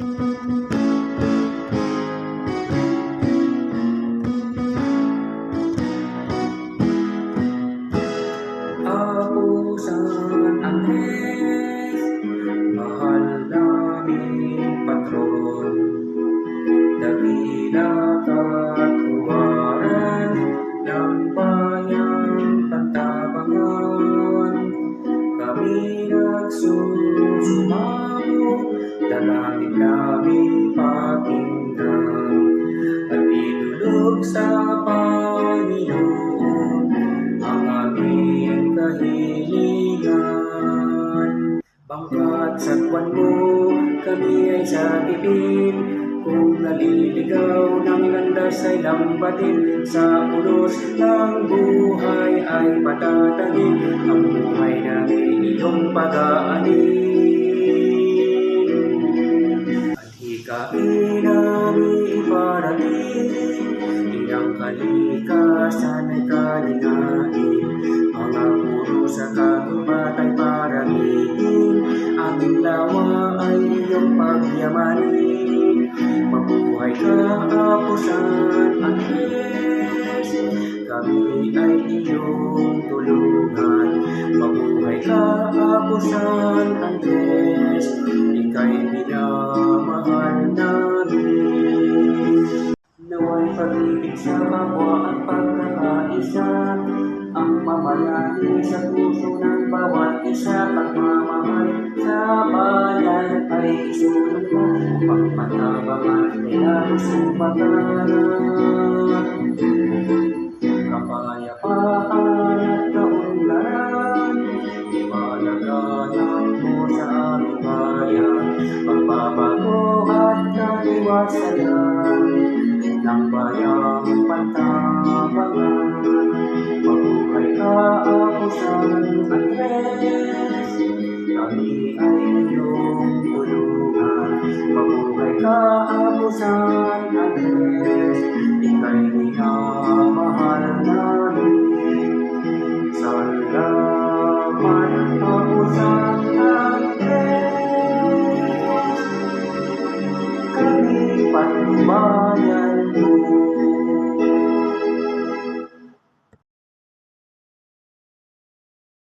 Ako San Andres, mahal naming patron, dakila katuwaran ng bayang Pantabangan. Kami nagsusumamo, dalangin namin pakinggan, at idulog sa Panginoon ang aming kahilingan. Bangkat sa buwan mo, kami ay sa bibig, kung naliligaw ng landas ay lambatin, sa ulos ng buhay ay patatagin, ang buhay namin iyong pag-aanin. At hikain namin iparating, ilang kalikasan ay kalinain, mga puro sa kagubat ay paramihin, aming lawa ay iyong pagyamanin. Mabuhay ka, Apo San Andres, kami ay iyong tulungan. Mabuhay ka, Apo San Andres, ika'y minamahal namin. Nawa'y pag-ibig sa kapwa at pagkakaisa, ang mamayani sa puso ng bawat isa. Pagmamahal sa bayan ay isulong mo, upang Pantabangan ay labis umaganap. Kapayapaan at kaunlaran, ipanaganak mo sa aming bayan, pagbabago at kaliwasayan ng bayang Pantabangan. Mabuhay ka, Apo San Andres, kami ay iyong tulungan. Mabuhay ka, Apo San Andres, ika'y minamahal namin. Salamat, Apo San Andres, kami patnubayan mo.